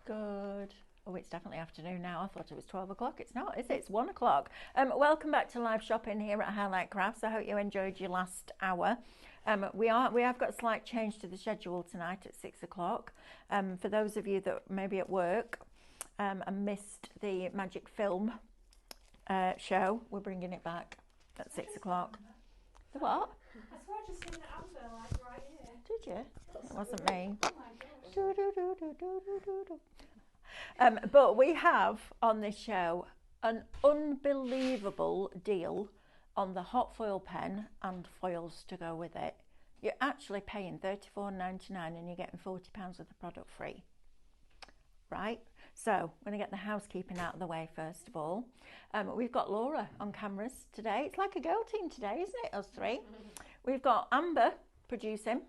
Good. Oh, it's definitely afternoon now. I thought it was 12 o'clock. It's not, is it? It's 1 o'clock. Welcome back to live shopping here at Highlight Crafts. I hope you enjoyed your last hour. We have got a slight change to the schedule tonight at 6 o'clock. For those of you that may be at work and missed the magic film show, we're bringing it back at 6 o'clock. The what? I swear I just seen the advert like right here. Did you? It wasn't me. Oh my gosh. But we have on this show an unbelievable deal on the hot foil pen and foils to go with it. You're actually paying $34.99 and you're getting £40 worth of product free. Right? So we're going to get the housekeeping out of the way first of all. We've got Laura on cameras today. It's like a girl team today, isn't it, us three? We've got Amber producing.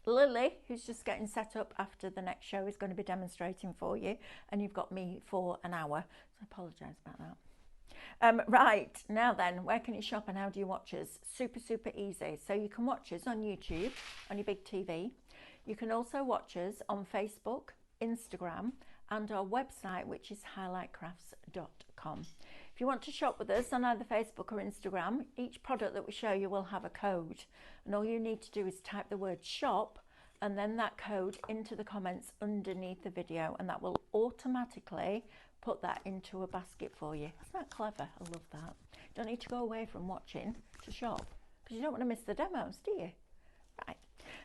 Lily, who's just getting set up after the next show, is going to be demonstrating for you. And you've got me for an hour. So I apologise about that. Right, now then, where can you shop and how do you watch us? Super, super easy. So you can watch us on YouTube, on your big TV. You can also watch us on Facebook, Instagram, and our website, which is highlightcrafts.com. If you want to shop with us on either Facebook or Instagram, each product that we show you will have a code. And all you need to do is type the word shop and then that code into the comments underneath the video, and that will automatically put that into a basket for you. Isn't that clever? I love that. You don't need to go away from watching to shop because you don't want to miss the demos, do you? Right.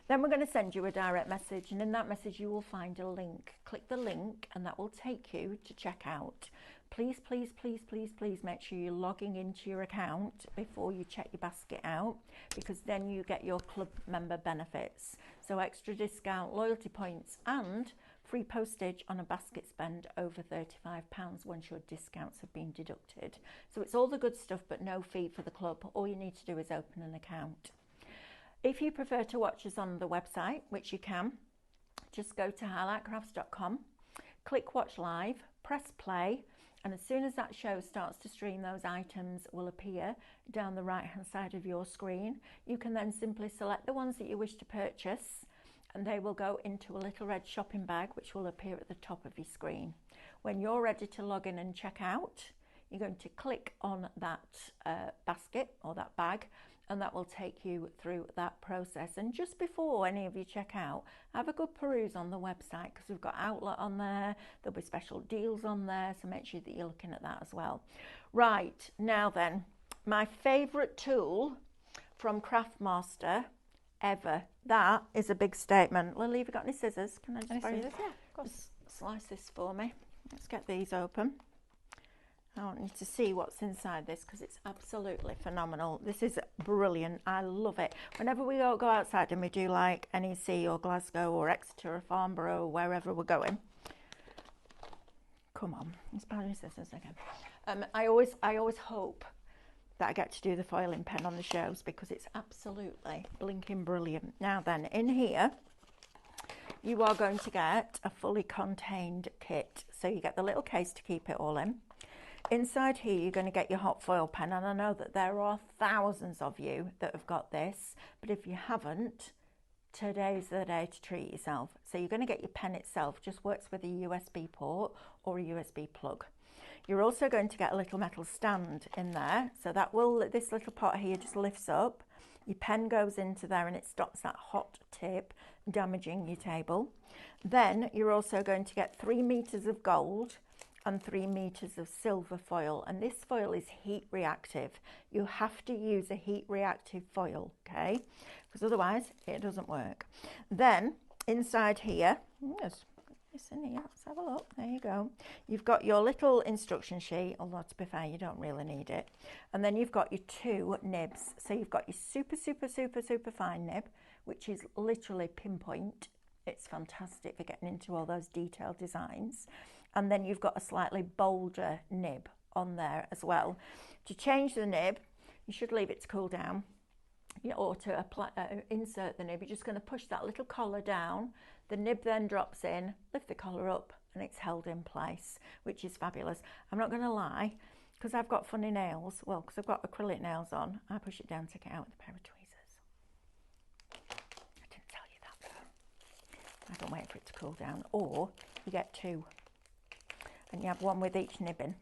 Then we're going to send you a direct message, and in that message you will find a link. Click the link and that will take you to checkout. Please, please, please, please, please make sure you're logging into your account before you check your basket out, because then you get your club member benefits. So extra discount, loyalty points and free postage on a basket spend over £35 once your discounts have been deducted. So it's all the good stuff but no fee for the club. All you need to do is open an account. If you prefer to watch us on the website, which you can, just go to highlightcrafts.com, click watch live, press play, and as soon as that show starts to stream, those items will appear down the right hand side of your screen. You can then simply select the ones that you wish to purchase and they will go into a little red shopping bag which will appear at the top of your screen. When you're ready to log in and check out, you're going to click on that basket or that bag, and that will take you through that process. And just before any of you check out, have a good peruse on the website because we've got outlet on there, there'll be special deals on there, so make sure that you're looking at that as well. Right, now then, my favourite tool from Craftmaster ever. That is a big statement. Lily, have you got any scissors? Can I just borrow this? Yeah, of course. Just slice this for me. Let's get these open. I want you to see what's inside this because it's absolutely phenomenal. This is brilliant. I love it. Whenever we go outside and we do like NEC or Glasgow or Exeter or Farnborough or wherever we're going. Come on, let's borrow your scissors again. I always hope that I get to do the foiling pen on the shows because it's absolutely blinking brilliant. Now then, in here, you are going to get a fully contained kit. So you get the little case to keep it all in. Inside here you're going to get your hot foil pen, and I know that there are thousands of you that have got this, but if you haven't, today's the day to treat yourself. So you're going to get your pen itself, just works with a USB port or a USB plug. You're also going to get a little metal stand in there, so that will, this little pot here just lifts up, your pen goes into there and it stops that hot tip damaging your table. Then you're also going to get 3 meters of gold and 3 meters of silver foil, and this foil is heat reactive. You have to use a heat reactive foil, okay, because otherwise it doesn't work. Then inside here, there's this in here, let's have a look, there you go. You've got your little instruction sheet, although to be fair you don't really need it, and then you've got your 2 nibs. So you've got your super, super, super, super fine nib, which is literally pinpoint. It's fantastic for getting into all those detailed designs. And then you've got a slightly bolder nib on there as well. To change the nib, you should leave it to cool down, or to apply, insert the nib. You're just going to push that little collar down. The nib then drops in, lift the collar up, and it's held in place, which is fabulous. I'm not going to lie, because I've got funny nails, well, because I've got acrylic nails on, I push it down, take it out with a pair of tweezers. I didn't tell you that though. I I'm waiting for it to cool down. Or you get two and you have one with each nibbing,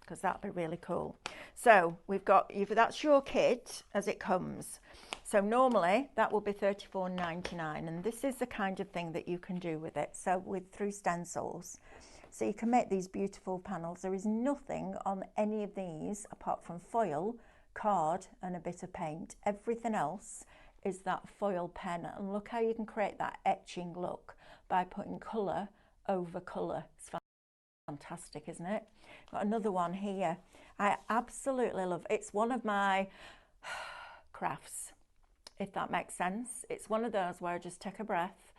because that'd be really cool. So we've got, that's your kit as it comes. So normally that will be $34.99, and this is the kind of thing that you can do with it. So through stencils. So you can make these beautiful panels. There is nothing on any of these apart from foil, card and a bit of paint. Everything else is that foil pen, and look how you can create that etching look by putting colour over colour. It's fantastic, isn't it? Got another one here. I absolutely love it. It's one of my crafts, if that makes sense. It's one of those where I just take a breath,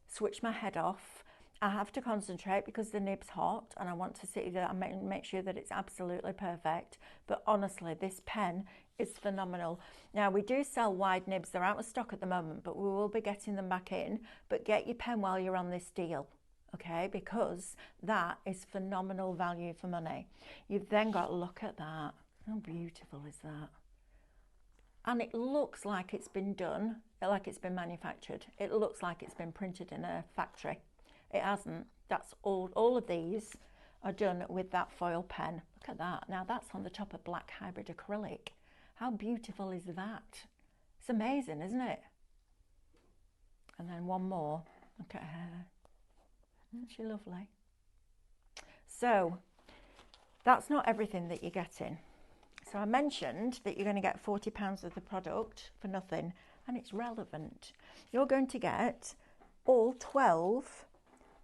switch my head off. I have to concentrate because the nib's hot and I want to sit there and make sure that it's absolutely perfect. But honestly, this pen is phenomenal. Now, we do sell wide nibs. They're out of stock at the moment, but we will be getting them back in. But get your pen while you're on this deal, okay? Because that is phenomenal value for money. You've then got to look at that. How beautiful is that? And it looks like it's been done, like it's been manufactured. It looks like it's been printed in a factory. It hasn't. That's all of these are done with that foil pen. Look at that. Now that's on the top of black hybrid acrylic. How beautiful is that? It's amazing, isn't it? And then one more. Look at her. Isn't she lovely? So that's not everything that you're getting. So I mentioned that you're going to get £40 of the product for nothing, and it's relevant. You're going to get all 12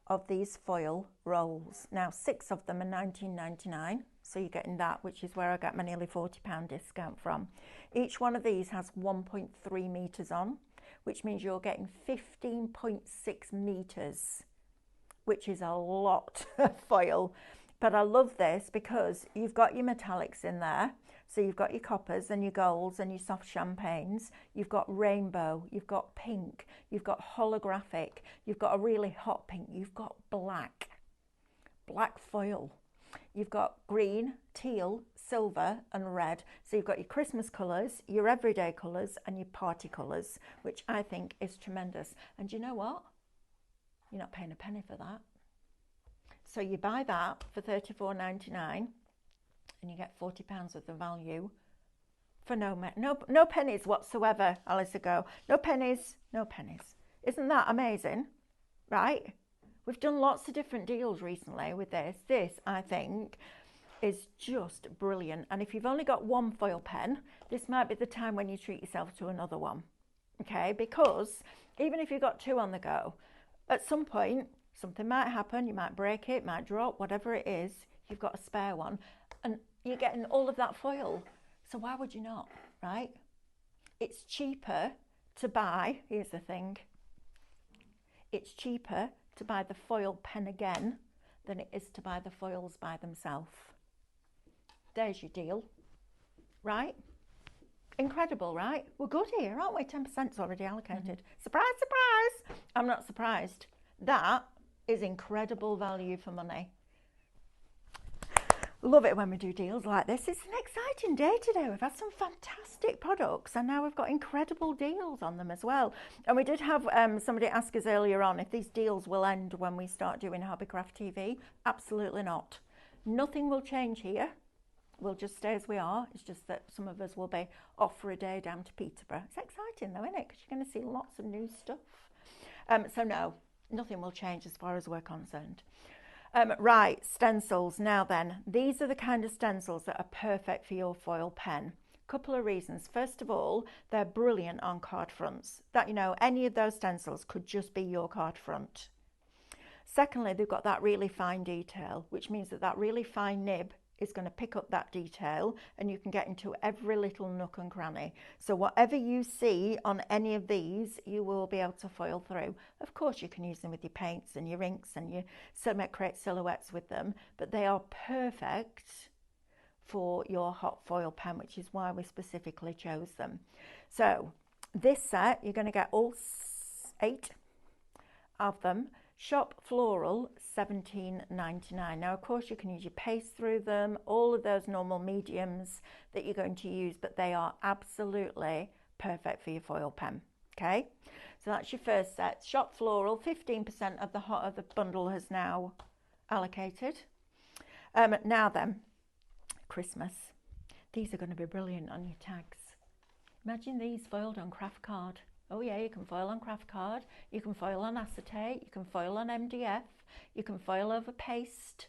of these foil rolls. Now 6 of them are £19.99, so you're getting that, which is where I got my nearly £40 discount from. Each one of these has 1.3 metres on, which means you're getting 15.6 metres, which is a lot of foil. But I love this because you've got your metallics in there. So you've got your coppers and your golds and your soft champagnes. You've got rainbow, you've got pink, you've got holographic, you've got a really hot pink, you've got black foil. You've got green, teal, silver and red. So you've got your Christmas colours, your everyday colours and your party colours, which I think is tremendous. And you know what? You're not paying a penny for that. So you buy that for $34.99 and you get £40 of the value for no pennies whatsoever, Alyssa Go. No pennies, no pennies. Isn't that amazing? Right? We've done lots of different deals recently with this. This, I think, is just brilliant. And if you've only got one foil pen, this might be the time when you treat yourself to another one. Okay? Because even if you've got two on the go, at some point, something might happen, you might break it, might drop, whatever it is, you've got a spare one. And you're getting all of that foil. So why would you not, right? It's cheaper to buy, here's the thing, it's cheaper to buy the foil pen again than it is to buy the foils by themselves. There's your deal, right? Incredible, right? We're good here, aren't we? 10%'s already allocated. Surprise, surprise! I'm not surprised. That is incredible value for money. Love it when we do deals like this. It's an exciting day today. We've had some fantastic products and now we've got incredible deals on them as well. And we did have somebody ask us earlier on if these deals will end when we start doing Hobbycraft TV. Absolutely not. Nothing will change here. We'll just stay as we are. It's just that some of us will be off for a day down to Peterborough. It's exciting though, isn't it? Because you're going to see lots of new stuff. So no, nothing will change as far as we're concerned. Right, stencils. Now then, these are the kind of stencils that are perfect for your foil pen. Couple of reasons. First of all, they're brilliant on card fronts. That, you know, any of those stencils could just be your card front. Secondly, they've got that really fine detail, which means that that really fine nib is going to pick up that detail and you can get into every little nook and cranny. So whatever you see on any of these, you will be able to foil through. Of course, you can use them with your paints and your inks and you create silhouettes with them, but they are perfect for your hot foil pen, which is why we specifically chose them. So this set, you're going to get all 8 of them. Shop Floral, $17.99. Now, of course, you can use your paste through them, all of those normal mediums that you're going to use, but they are absolutely perfect for your foil pen, okay? So that's your first set. Shop floral, 15% of the bundle has now allocated. Now then, Christmas. These are going to be brilliant on your tags. Imagine these foiled on craft card. Oh yeah, you can foil on craft card, you can foil on acetate, you can foil on MDF, you can foil over paste.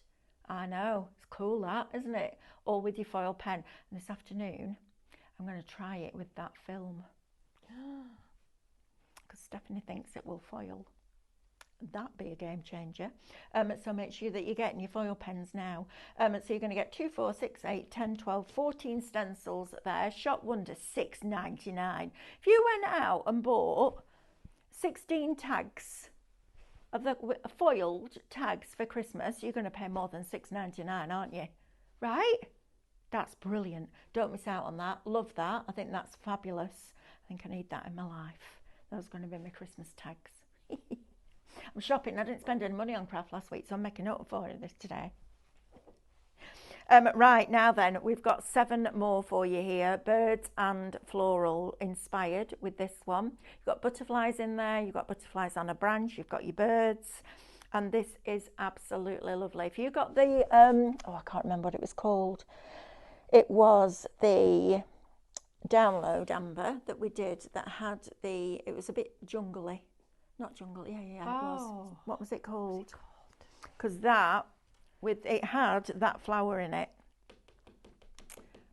I know, it's cool that, isn't it? Or with your foil pen. And this afternoon, I'm going to try it with that film. Because Stephanie thinks it will foil. That'd be a game changer. So make sure that you're getting your foil pens now. So you're going to get 2, 4, 6, 8, 10, 12, 14 stencils there. Shop Wonder, $6.99. If you went out and bought 16 tags of the foiled tags for Christmas, you're going to pay more than $6.99, aren't you? Right? That's brilliant. Don't miss out on that. Love that. I think that's fabulous. I think I need that in my life. Those are going to be my Christmas tags. I'm shopping. I didn't spend any money on craft last week, so I'm making up for this today. Right, now then, we've got 7 more for you here. Birds and floral inspired with this one. You've got butterflies in there. You've got butterflies on a branch. You've got your birds. And this is absolutely lovely. If you got the, I can't remember what it was called. It was the download, Amber, that we did that had it was a bit jungly. Not jungle, yeah, it was. What was it called? Because it had that flower in it.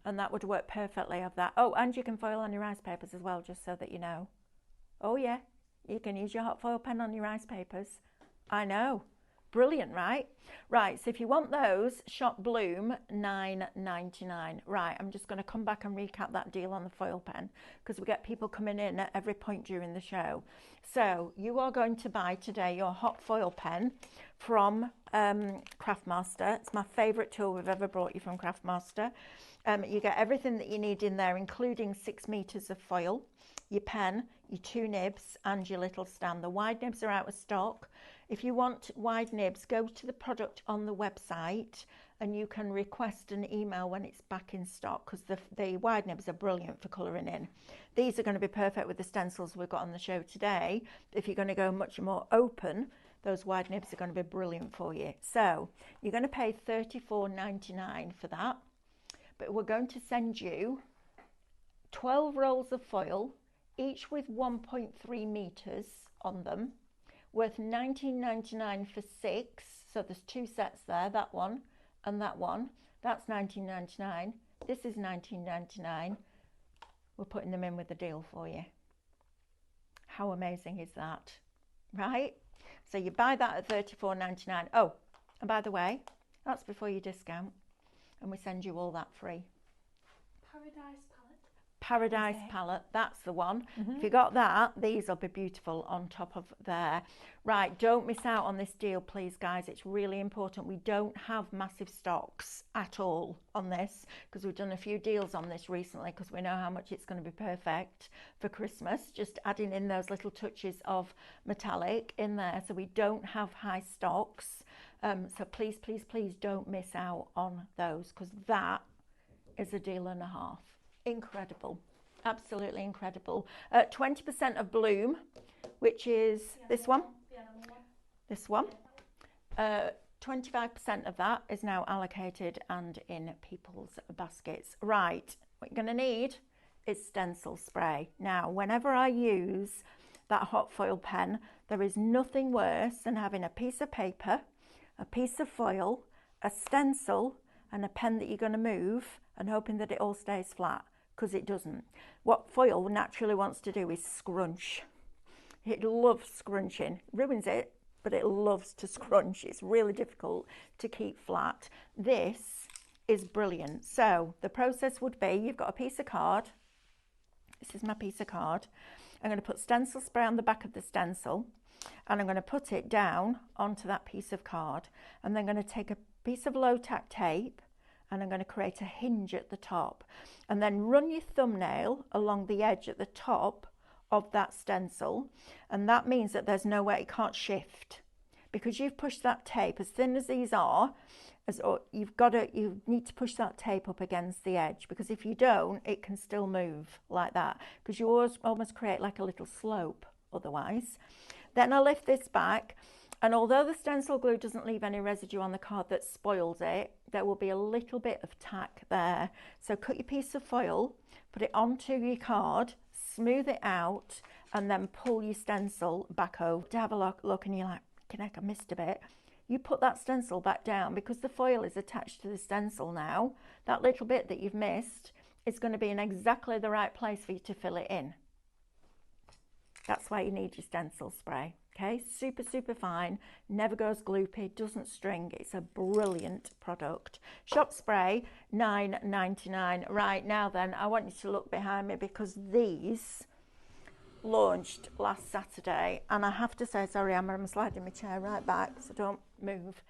And that would work perfectly of that. Oh, and you can foil on your rice papers as well, just so that you know. Oh yeah, you can use your hot foil pen on your rice papers. I know. Brilliant, right? Right, so if you want those, Shop Bloom, $9.99. Right, I'm just going to come back and recap that deal on the foil pen because we get people coming in at every point during the show. So you are going to buy today your hot foil pen from Craftmaster. It's my favourite tool we've ever brought you from Craftmaster. You get everything that you need in there, including 6 meters of foil, your pen, your 2 nibs and your little stand. The wide nibs are out of stock. If you want wide nibs, go to the product on the website and you can request an email when it's back in stock because the wide nibs are brilliant for colouring in. These are going to be perfect with the stencils we've got on the show today. If you're going to go much more open, those wide nibs are going to be brilliant for you. So you're going to pay $34.99 for that, but we're going to send you 12 rolls of foil, each with 1.3 meters on them, worth $19.99 for 6. So there's 2 sets there, that one and that one. That's $19.99. This is $19.99. We're putting them in with a deal for you. How amazing is that? Right? So you buy that at $34.99. Oh, and by the way, that's before your discount. And we send you all that free. Paradise palette, that's the one. If you got that, these will be beautiful on top of there. Right, don't miss out on this deal, please, guys. It's really important. We don't have massive stocks at all on this because we've done a few deals on this recently because we know how much it's going to be perfect for Christmas. Just adding in those little touches of metallic in there. So we don't have high stocks. So please, please, please don't miss out on those because that is a deal and a half. Incredible, absolutely incredible. 20% of Bloom, which is this one, this one. 25% of that is now allocated and in people's baskets. Right, what you're going to need is stencil spray. Now, whenever I use that hot foil pen, there is nothing worse than having a piece of paper, a piece of foil, a stencil, and a pen that you're going to move and hoping that it all stays flat. Because it doesn't. What foil naturally wants to do is scrunch. It loves scrunching. Ruins it, but it loves to scrunch. It's really difficult to keep flat. This is brilliant. So the process would be, you've got a piece of card. This is my piece of card. I'm going to put stencil spray on the back of the stencil and I'm going to put it down onto that piece of card. And then I'm going to take a piece of low tack tape and I'm going to create a hinge at the top and then run your thumbnail along the edge at the top of that stencil, and that means that there's no way it can't shift because you've pushed that tape as thin as these are, you need to push that tape up against the edge because if you don't, it can still move like that because you almost create like a little slope otherwise. Then I lift this back, and although the stencil glue doesn't leave any residue on the card that spoils it, there will be a little bit of tack there. So cut your piece of foil, put it onto your card, smooth it out, and then pull your stencil back over. To have a look and you're like, I missed a bit. You put that stencil back down, because the foil is attached to the stencil now. That little bit that you've missed is going to be in exactly the right place for you to fill it in. That's why you need your stencil spray. Okay, super, super fine, never goes gloopy, doesn't string. It's a brilliant product. Shop spray, $9.99. Right, now then, I want you to look behind me, because these launched last Saturday, and I have to say, sorry, I'm sliding my chair right back, so don't move.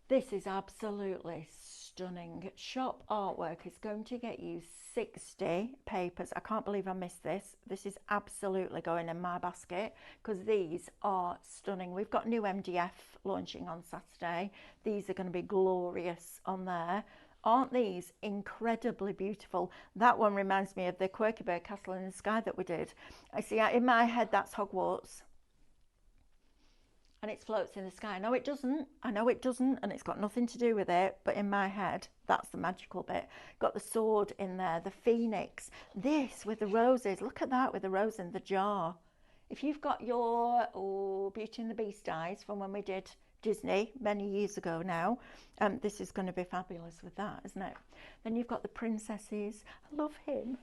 This is absolutely stunning. Shop artwork is going to get you 60 papers. I can't believe I missed this. This is absolutely going in my basket, because these are stunning. We've got new MDF launching on Saturday. These are going to be glorious on there. Aren't these incredibly beautiful? That one reminds me of the Quirky Bird Castle in the Sky that we did. I see, in my head, that's Hogwarts. And it floats in the sky. No, it doesn't. I know it doesn't, and it's got nothing to do with it, but in my head, that's the magical bit. Got the sword in there, the phoenix. This with the roses. Look at that with the rose in the jar. If you've got your Beauty and the Beast eyes from when we did Disney many years ago now, this is going to be fabulous with that, isn't it? Then you've got the princesses. I love him.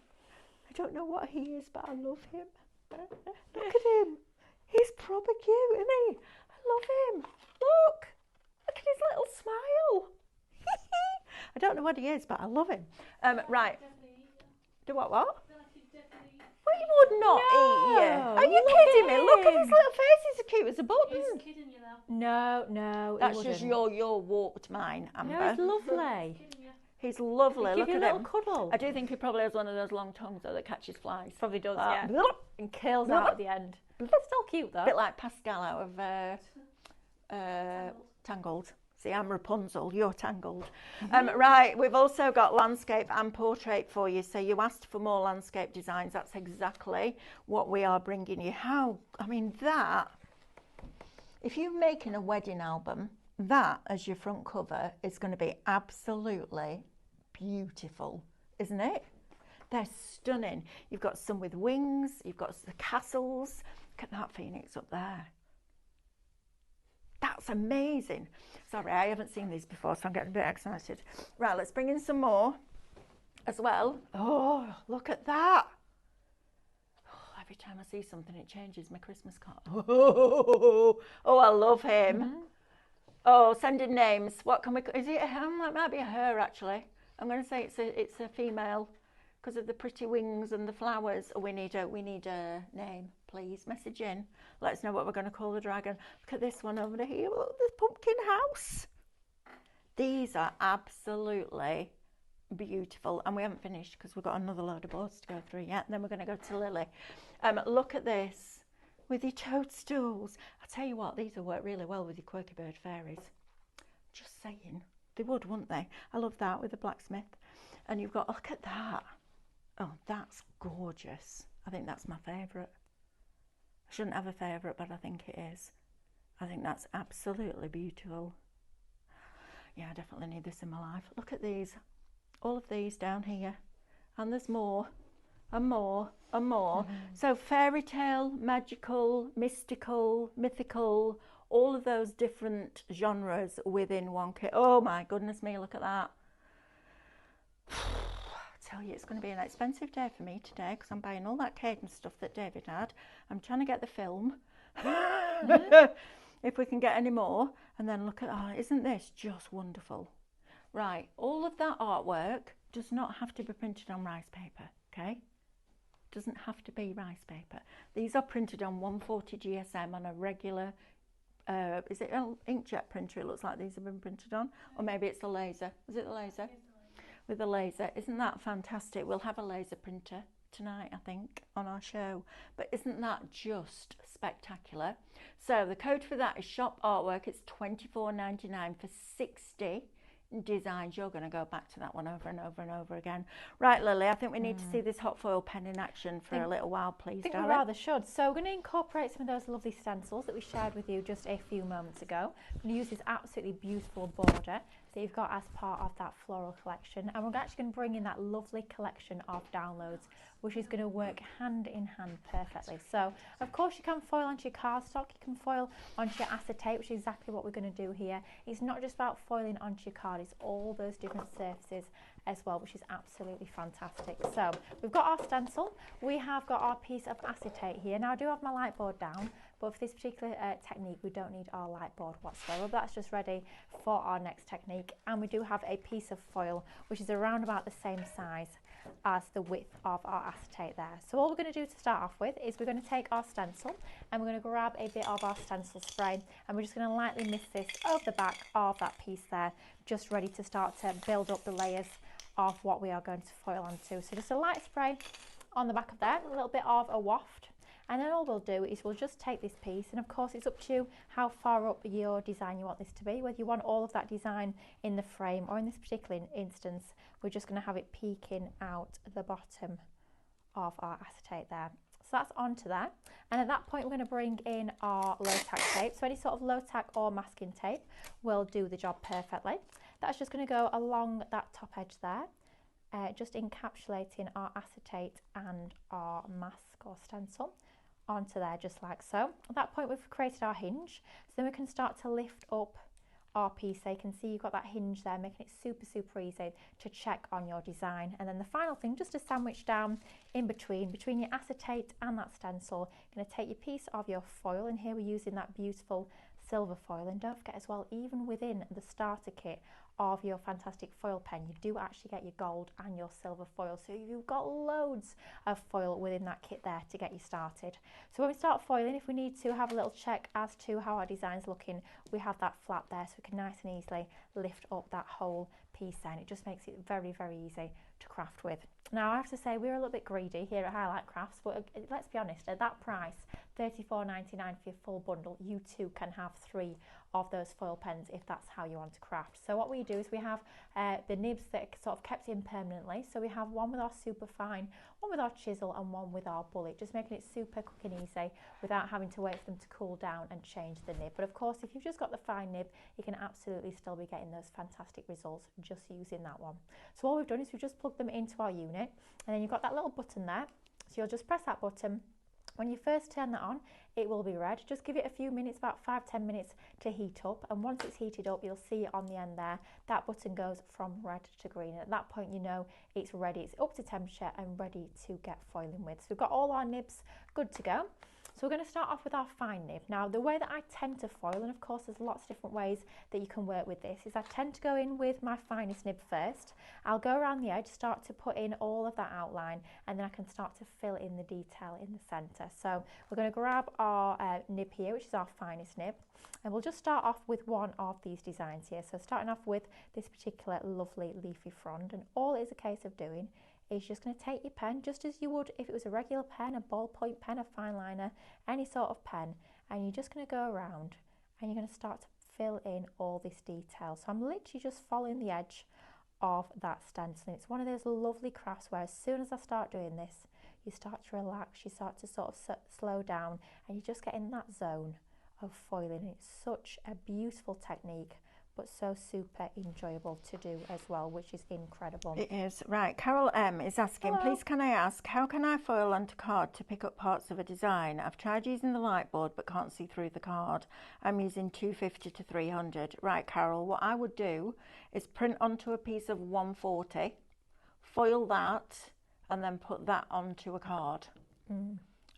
I don't know what he is, but I love him. Look at him. He's proper cute, isn't he? I love him. Look at his little smile. I don't know what he is, but I love him. Right. Do what? Well, he would not eat you. Are you kidding me? Look at his little face. He's as cute as a button. He's kidding you though. No, that's just your warped mind, Amber. No, he's lovely. He's lovely. Look at him. A little cuddle. I do think he probably has one of those long tongues though that catches flies. Probably does, yeah. And kills out at the end. Still cute though. A bit like Pascal out of Tangled. See, I'm Rapunzel, you're Tangled. Right, we've also got landscape and portrait for you. So you asked for more landscape designs. That's exactly what we are bringing you. That, if you're making a wedding album, that as your front cover is going to be absolutely beautiful, isn't it? They're stunning. You've got some with wings, you've got the castles. Look at that phoenix up there. That's amazing. Sorry, I haven't seen these before, so I'm getting a bit excited. Right, let's bring in some more as well. Oh, look at that. Oh, every time I see something, it changes my Christmas card. Oh, I love him. Mm-hmm. Oh, send in names. What can we, is it, it might be a her actually. I'm going to say it's a female because of the pretty wings and the flowers. Oh, we need a name, please. Message in. Let us know what we're going to call the dragon. Look at this one over here. Look, the pumpkin house. These are absolutely beautiful. And we haven't finished because we've got another load of boards to go through yet. And then we're going to go to Lily. Look at this with your toadstools. I tell you what, these will work really well with your Quirky Bird fairies. Just saying. They would, wouldn't they? I love that with the blacksmith. And you've got, look at that. Oh, that's gorgeous. I think that's my favourite. I shouldn't have a favourite, but I think it is. I think that's absolutely beautiful. Yeah, I definitely need this in my life. Look at these. All of these down here. And there's more and more and more. Mm-hmm. So fairy tale, magical, mystical, mythical, all of those different genres within one kit. Oh my goodness me, look at that. Tell you, it's going to be an expensive day for me today because I'm buying all that cadence stuff that David had. I'm trying to get the film if we can get any more. And then look at, oh, isn't this just wonderful? Right, all of that artwork does not have to be printed on rice paper, okay? Doesn't have to be rice paper. These are printed on 140 GSM on a regular, is it an inkjet printer? It looks like these have been printed on, or maybe it's a laser. Is it the laser? With a laser. Isn't that fantastic? We'll have a laser printer tonight, I think, on our show. But isn't that just spectacular? So the code for that is shop artwork. It's $24.99 for 60 designs, you're going to go back to that one over and over and over again. Right, Lily, I think we need to see this hot foil pen in action for a little while, please, I think we darling. rather should. So we're going to incorporate some of those lovely stencils that we shared with you just a few moments ago. I'm going to use this absolutely beautiful border that you've got as part of that floral collection, and we're actually going to bring in that lovely collection of downloads, which is going to work hand in hand perfectly. So of course you can foil onto your cardstock, you can foil onto your acetate, which is exactly what we're going to do here. It's not just about foiling onto your card, it's all those different surfaces as well, which is absolutely fantastic. So we've got our stencil, we have got our piece of acetate here. Now I do have my light board down, but for this particular technique we don't need our light board whatsoever. That's just ready for our next technique, and we do have a piece of foil which is around about the same size as the width of our acetate there. So what we're going to do to start off with is we're going to take our stencil and we're going to grab a bit of our stencil spray, and we're just going to lightly mist this over the back of that piece there, just ready to start to build up the layers of what we are going to foil onto. So just a light spray on the back of there, a little bit of a waft, and then all we'll do is we'll just take this piece, and of course it's up to you how far up your design you want this to be, whether you want all of that design in the frame, or in this particular instance we're just going to have it peeking out the bottom of our acetate there. So that's onto there, and at that point we're going to bring in our low tack tape. So any sort of low tack or masking tape will do the job perfectly. That's just going to go along that top edge there, just encapsulating our acetate and our mask or stencil onto there, just like so. At that point we've created our hinge, so then we can start to lift up our piece. So you can see you've got that hinge there, making it super easy to check on your design. And then the final thing, just to sandwich down in between your acetate and that stencil, you're going to take your piece of your foil, and here we're using that beautiful silver foil. And don't forget as well, even within the starter kit of your fantastic foil pen, you do actually get your gold and your silver foil, so you've got loads of foil within that kit there to get you started. So when we start foiling, if we need to have a little check as to how our design's looking, we have that flap there, so we can nice and easily lift up that whole piece there, and it just makes it very easy to craft with. Now I have to say we're a little bit greedy here at Highlight Crafts, but let's be honest, at that price, $34.99 for your full bundle, you too can have 3 of those foil pens if that's how you want to craft. So what we do is we have the nibs that are sort of kept in permanently. So we have one with our super fine, one with our chisel, and one with our bullet, just making it super quick and easy without having to wait for them to cool down and change the nib. But of course, if you've just got the fine nib, you can absolutely still be getting those fantastic results just using that one. So all we've done is we've just plugged them into our unit, and then you've got that little button there. So you'll just press that button. When you first turn that on, it will be red. Just give it a few minutes, about 5-10 minutes to heat up, and once it's heated up, you'll see it on the end there, that button goes from red to green, and at that point you know it's ready, it's up to temperature and ready to get foiling with. So we've got all our nibs good to go. So we're going to start off with our fine nib. Now the way that I tend to foil, and of course there's lots of different ways that you can work with this, is I tend to go in with my finest nib first. I'll go around the edge, start to put in all of that outline, and then I can start to fill in the detail in the centre. So we're going to grab our nib here, which is our finest nib, and we'll just start off with one of these designs here. So starting off with this particular lovely leafy frond, and all it is a case of doing is just going to take your pen, just as you would if it was a regular pen, a ballpoint pen, a fine liner, any sort of pen, and you're just going to go around and you're going to start to fill in all this detail. So I'm literally just following the edge of that stencil, and it's one of those lovely crafts where as soon as I start doing this, you start to relax, you start to sort of slow down, and you just get in that zone of foiling. It's such a beautiful technique, but so super enjoyable to do as well, which is incredible. It is. Right, Carol M is asking, Hello. please can I ask, how can I foil onto card to pick up parts of a design? I've tried using the light board but can't see through the card. I'm using 250 to 300. Right, Carol, what I would do is print onto a piece of 140, foil that, and then put that onto a card.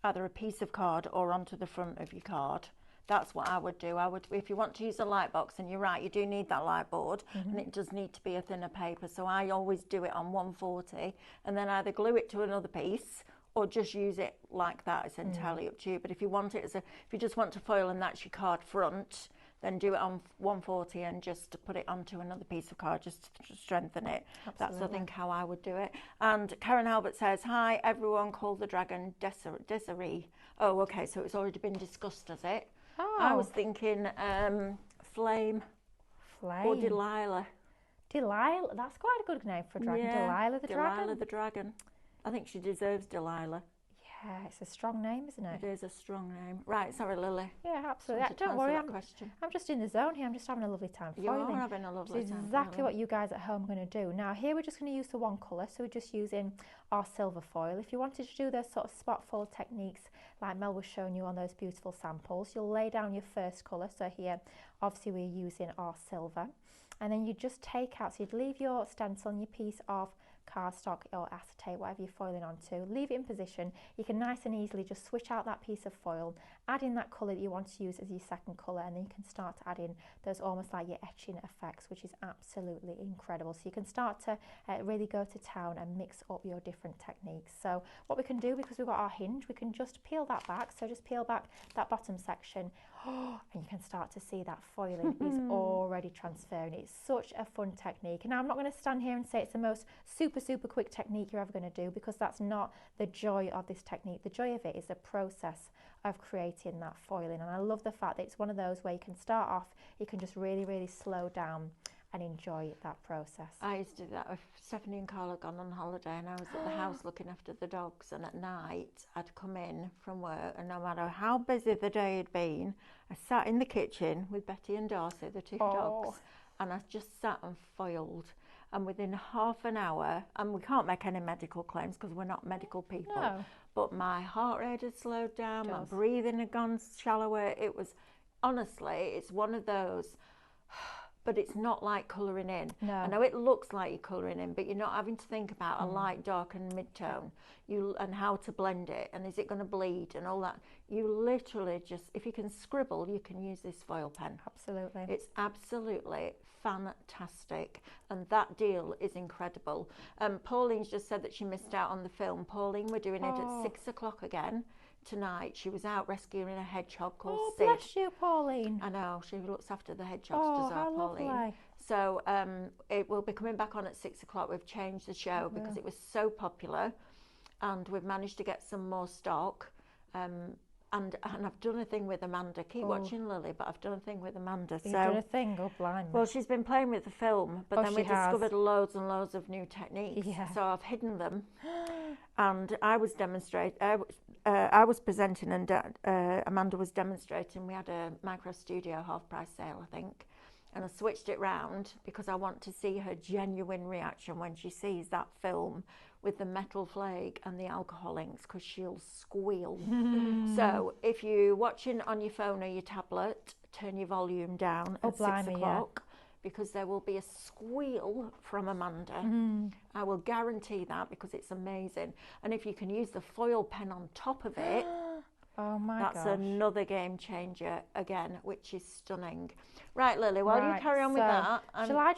Either a piece of card or onto the front of your card. That's what I would do. If you want to use a light box, and you're right, you do need that light board, and it does need to be a thinner paper. So I always do it on 140, and then either glue it to another piece or just use it like that. It's entirely up to you. But if you want it if you just want to foil and that's your card front, then do it on 140 and just put it onto another piece of card just to strengthen it. Absolutely. That's, I think, how I would do it. And Karen Albert says, hi, everyone call the dragon Desiree. Oh, okay, so it's already been discussed, has it? Oh. I was thinking Flame or Delilah. Delilah, that's quite a good name for a dragon. Yeah, Delilah the dragon. Delilah the dragon. I think she deserves Delilah. Yeah, it's a strong name, isn't it? It is a strong name. Right, sorry, Lily. Yeah, absolutely. Wanted to Don't answer worry, that question. I'm just in the zone here. I'm just having a lovely time You are foiling. having a lovely It's time. exactly what you guys at home are going to do. Now here we're just going to use the one colour, so we're just using our silver foil. If you wanted to do those sort of spot fold techniques like Mel was showing you on those beautiful samples, you'll lay down your first colour. So here, obviously we're using our silver. And then you just take out, so you'd leave your stencil and your piece of cardstock or acetate, whatever you're foiling onto, leave it in position. You can nice and easily just switch out that piece of foil, add in that colour that you want to use as your second colour, and then you can start to add in those almost like your etching effects, which is absolutely incredible. So you can start to really go to town and mix up your different techniques. So what we can do, because we've got our hinge, we can just peel that back. So just peel back that bottom section, and you can start to see that foiling is already transferring. It's such a fun technique. And now I'm not going to stand here and say it's the most super quick technique you're ever going to do, because that's not the joy of this technique. The joy of it is the process of creating that foiling. And I love the fact that it's one of those where you can start off, you can just really slow down and enjoy that process. I used to do that with Stephanie and Carl had gone on holiday, and I was at the house looking after the dogs, and at night I'd come in from work, and no matter how busy the day had been, I sat in the kitchen with Betty and Darcy, the two dogs, and I just sat and foiled. And within half an hour, and we can't make any medical claims because we're not medical people, No. but my heart rate had slowed down, my breathing had gone shallower. It was, honestly, it's one of those, but it's not like colouring in. No. I know it looks like you're colouring in, but you're not having to think about a light, dark and mid-tone and how to blend it, and is it going to bleed and all that. You literally just, if you can scribble, you can use this foil pen. Absolutely. It's absolutely fantastic, and that deal is incredible. Pauline's just said that she missed out on the film. Pauline, we're doing it at 6 o'clock again tonight. She was out rescuing a hedgehog called Sid. Bless you, Pauline. I know, she looks after the hedgehogs, does our Pauline. Lovely. So it will be coming back on at 6 o'clock. We've changed the show because it was so popular, and we've managed to get some more stock. And I've done a thing with Amanda. Keep watching, Lily, but I've done a thing with Amanda. You've done a thing? Oh, blimey. Well, she's been playing with the film, but then we discovered loads and loads of new techniques. Yeah. So I've hidden them, and I was I was presenting, and Amanda was demonstrating. We had a micro studio half price sale, I think, and I switched it round because I want to see her genuine reaction when she sees that film with the metal flake and the alcohol inks, because she'll squeal. So if you're watching on your phone or your tablet, turn your volume down at 6 o'clock, because there will be a squeal from Amanda. I will guarantee that, because it's amazing. And if you can use the foil pen on top of it, oh my gosh. That's another game changer again, which is stunning. Right, Lily, while you carry on with that. Shall I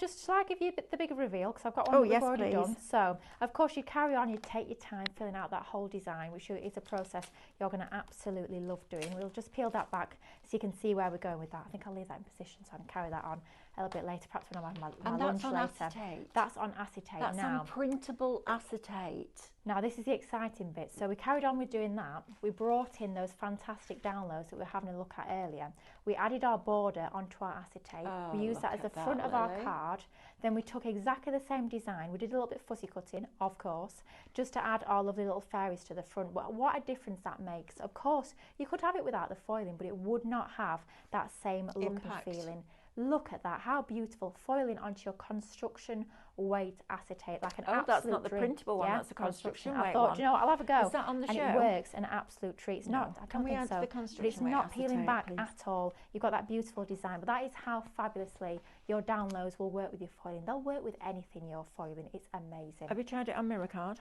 give you the bigger reveal? Because I've got one that we've already done. So, of course, you carry on, you take your time filling out that whole design, which is a process you're going to absolutely love doing. We'll just peel that back so you can see where we're going with that. I think I'll leave that in position so I can carry that on a little bit later, perhaps when I'm having my lunch later. Acetate. That's on acetate. That's now. on printable acetate. Now this is the exciting bit. So we carried on with doing that. We brought in those fantastic downloads that we were having a look at earlier. We added our border onto our acetate. We used that as the front of our card. Then we took exactly the same design. We did a little bit fussy cutting, of course, just to add our lovely little fairies to the front. What a difference that makes. Of course, you could have it without the foiling, but it would not have that same look and feeling. Look at that, how beautiful, foiling onto your construction weight acetate, like an absolute that's not the dream. printable one, that's the construction weight I thought, one. you know what, I'll have a go. Is that on the and show? It works, an absolute treat. It's not, I don't think so, the but it's not peeling back at all. You've got that beautiful design, but that is how fabulously your downloads will work with your foiling. They'll work with anything you're foiling. It's amazing. Have you tried it on mirror card?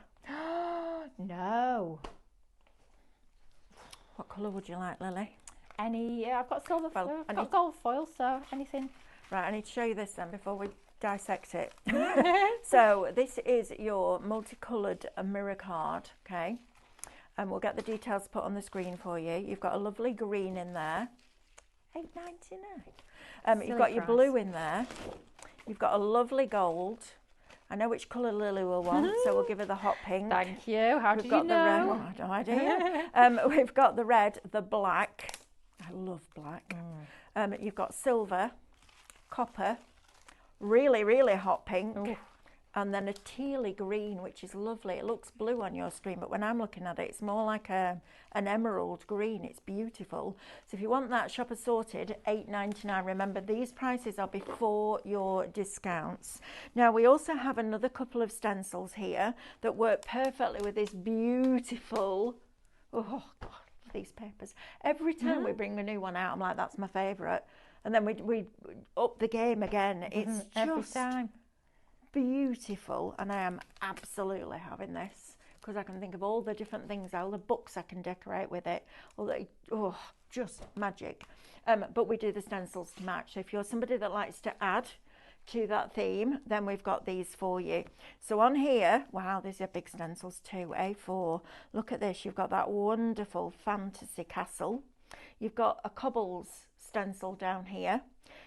No. What colour would you like, Lily? I've got silver foil, I've got gold foil, so anything. Right, I need to show you this then before we dissect it. So this is your multicoloured mirror card, okay? And we'll get the details put on the screen for you. You've got a lovely green in there, $8.99. You've got your blue in there. You've got a lovely gold. I know which colour Lily will want, so we'll give her the hot pink. Thank you. How did you know? The red. Oh, I have no idea. We've got the red, the black. I love black. You've got silver, copper, really, really hot pink. Ooh. And then a tealy green, which is lovely. It looks blue on your screen, but when I'm looking at it, it's more like an emerald green. It's beautiful. So if you want that, shop assorted, $8.99. Remember, these prices are before your discounts. Now, we also have another couple of stencils here that work perfectly with this beautiful, oh God, these papers. Every time we bring a new one out, I'm like, that's my favourite. And then we up the game again. It's every just time. Beautiful, and I am absolutely having this because I can think of all the different things, all the books I can decorate with it, just magic. But we do the stencils to match. So if you're somebody that likes to add to that theme, then we've got these for you. So on here, wow, these are big stencils too, A4. Look at this, you've got that wonderful fantasy castle. You've got a cobbles stencil down here.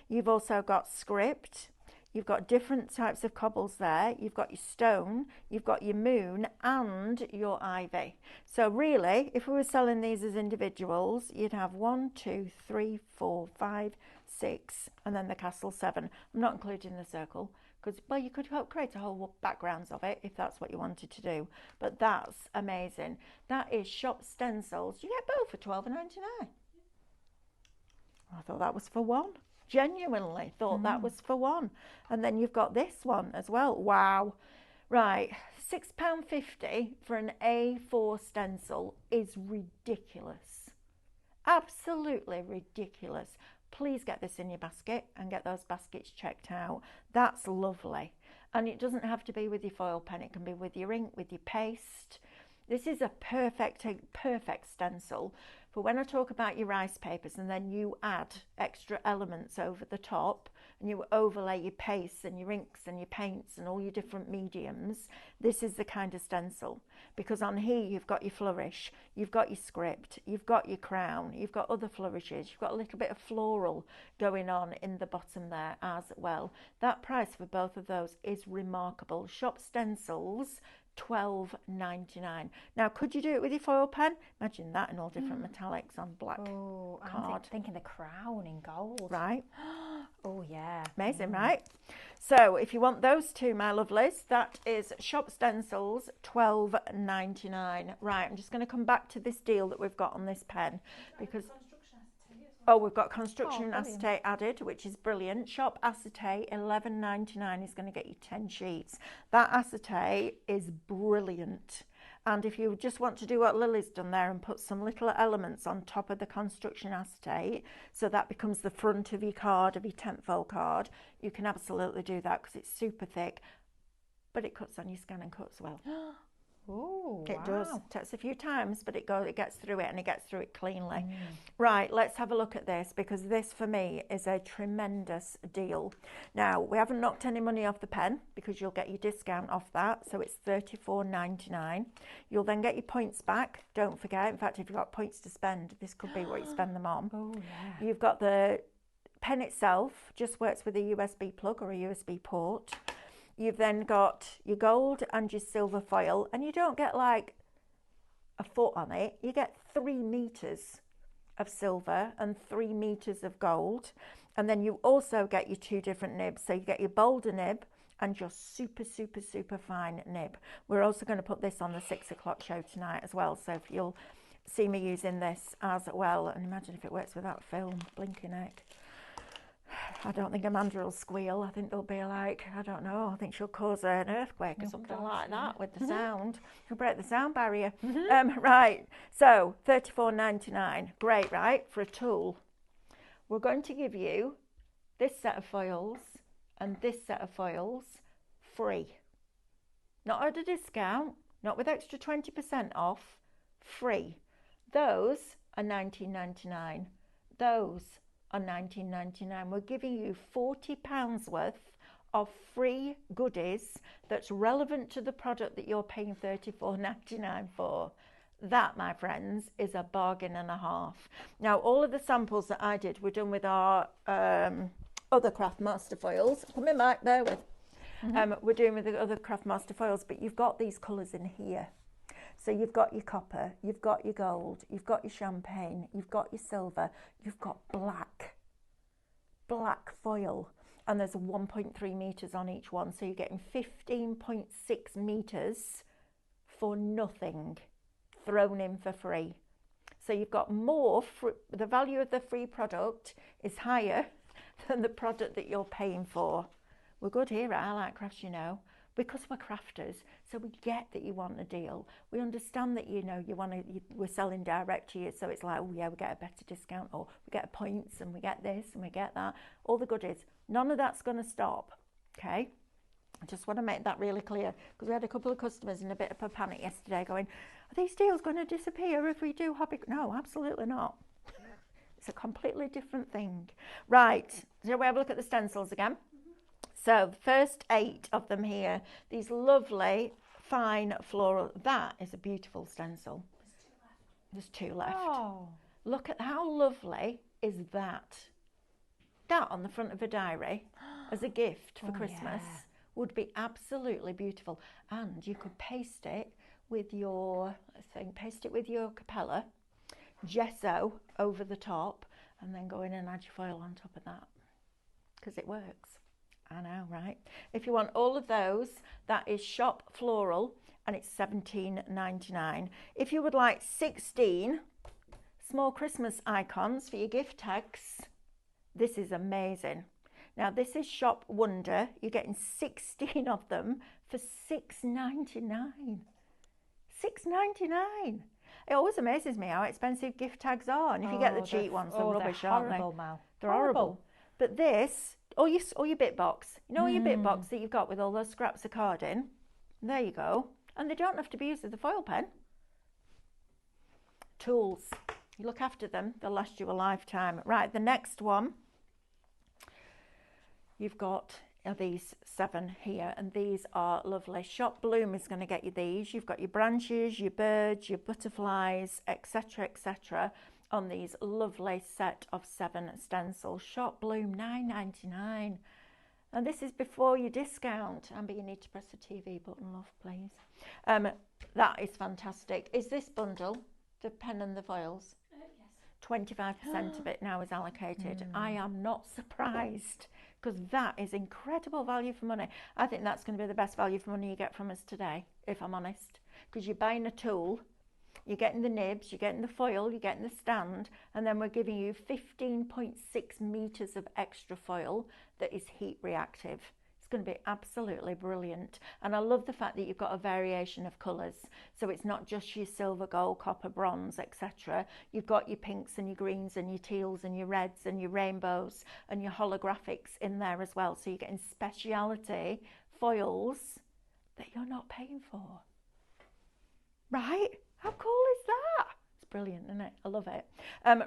You've also got script. You've got different types of cobbles there. You've got your stone, you've got your moon and your ivy. So really, if we were selling these as individuals, you'd have 1, 2, 3, 4, 5, 6, and then the castle 7. I'm not including the circle because, well, you could create a whole backgrounds of it if that's what you wanted to do. But that's amazing. That is Shop Stencils. You get both for $12.99. I thought that was for one. Genuinely thought that was for one. And then you've got this one as well. Wow. Right, £6.50 for an A4 stencil is ridiculous. Absolutely ridiculous. Please get this in your basket and get those baskets checked out. That's lovely. And it doesn't have to be with your foil pen. It can be with your ink, with your paste. This is a perfect stencil for when I talk about your rice papers and then you add extra elements over the top and you overlay your pastes and your inks and your paints and all your different mediums. This is the kind of stencil, because on here you've got your flourish, you've got your script, you've got your crown, you've got other flourishes, you've got a little bit of floral going on in the bottom there as well. That price for both of those is remarkable. Shop Stencils, $12.99. Now, could you do it with your foil pen? Imagine that in all different metallics on black card. I'm thinking the crown in gold. Right. Oh, yeah. Amazing, right? So if you want those two, my lovelies, that is Shop Stencils, $12.99. Right, I'm just going to come back to this deal that we've got on this pen because... Oh, we've got construction acetate added, which is brilliant. Shop acetate, $11.99 is going to get you 10 sheets. That acetate is brilliant. And if you just want to do what Lily's done there and put some little elements on top of the construction acetate, so that becomes the front of your card, of your 10th fold card, you can absolutely do that because it's super thick. But it cuts on your scan and cuts well. Oh, it wow. does. It takes a few times, but it gets through it and it gets through it cleanly. Right, let's have a look at this because this for me is a tremendous deal. Now, we haven't knocked any money off the pen because you'll get your discount off that, so it's $34.99. You'll then get your points back. Don't forget, in fact, if you've got points to spend, this could be what you spend them on. Oh, yeah. You've got the pen itself, just works with a USB plug or a USB port. You've then got your gold and your silver foil, and you don't get like a foot on it. You get 3 meters of silver and 3 meters of gold. And then you also get your 2 different nibs. So you get your bolder nib and your super, super, super fine nib. We're also going to put this on the 6 o'clock show tonight as well. So if you'll see me using this as well. And imagine if it works without film, blinking heck. I don't think Amanda will squeal. I think they'll be like, I don't know, I think she'll cause an earthquake or something like that with the sound. She'll break the sound barrier. Right, so $34.99. Great, right, for a tool. We're going to give you this set of foils and this set of foils free. Not at a discount, not with extra 20% off, free. Those are $19.99. Those are $19.99. We're giving you £40 worth of free goodies that's relevant to the product that you're paying $34.99 for. That, my friends, is a bargain and a half. Now, all of the samples that I did were done with our other Craft Master foils. Come in, Mike, bear with. We're doing with the other Craft Master foils, but you've got these colours in here. So you've got your copper, you've got your gold, you've got your champagne, you've got your silver, you've got black foil. and there's 1.3 metres on each one, so you're getting 15.6 metres for nothing, thrown in for free. So you've got more, the value of the free product is higher than the product that you're paying for. We're good here at I Like Crafts, you know, because we're crafters, so we get that you want a deal. We understand that, you know, we're selling direct to you, so it's like, oh yeah, we get a better discount, or we get points, and we get this, and we get that, all the goodies. None of that's going to stop, okay? I just want to make that really clear, because we had a couple of customers in a bit of a panic yesterday going, are these deals going to disappear if we do hobby? No, absolutely not. It's a completely different thing. Right, so we have a look at the stencils again. So the first 8 of them here, these lovely fine floral, that is a beautiful stencil. There's 2 left. Oh. Look at how lovely is that. That on the front of a diary as a gift for Christmas would be absolutely beautiful. And you could paste it with your Capella, gesso over the top, and then go in and add your foil on top of that, because it works. I know, right? If you want all of those, that is Shop Floral, and it's $17.99. If you would like 16 small Christmas icons for your gift tags, this is amazing. Now, this is Shop Wonder. You're getting 16 of them for $6.99. $6.99. It always amazes me how expensive gift tags are. And if you get the cheap ones, they're rubbish, aren't they? Mal. They're horrible. But this, all your bit box, you know, all your bit box that you've got with all those scraps of card in, there you go. And they don't have to be used with the foil pen. Tools, you look after them, they'll last you a lifetime. Right, the next one, you've got these 7 here, and these are lovely. Shop Bloom is going to get you these. You've got your branches, your birds, your butterflies, etc., etc., on these lovely set of 7 stencils. Shop Bloom, $9.99. And this is before your discount. Amber, you need to press the TV button, love, please. That is fantastic. Is this bundle the pen and the foils? Yes. 25% of it now is allocated. I am not surprised, because that is incredible value for money. I think that's going to be the best value for money you get from us today, if I'm honest, because you're buying a tool, you're getting the nibs, you're getting the foil, you're getting the stand, and then we're giving you 15.6 metres of extra foil that is heat reactive. It's going to be absolutely brilliant. And I love the fact that you've got a variation of colours. So it's not just your silver, gold, copper, bronze, etc. You've got your pinks and your greens and your teals and your reds and your rainbows and your holographics in there as well. So you're getting speciality foils that you're not paying for. Right? How cool is that? It's brilliant, isn't it? I love it.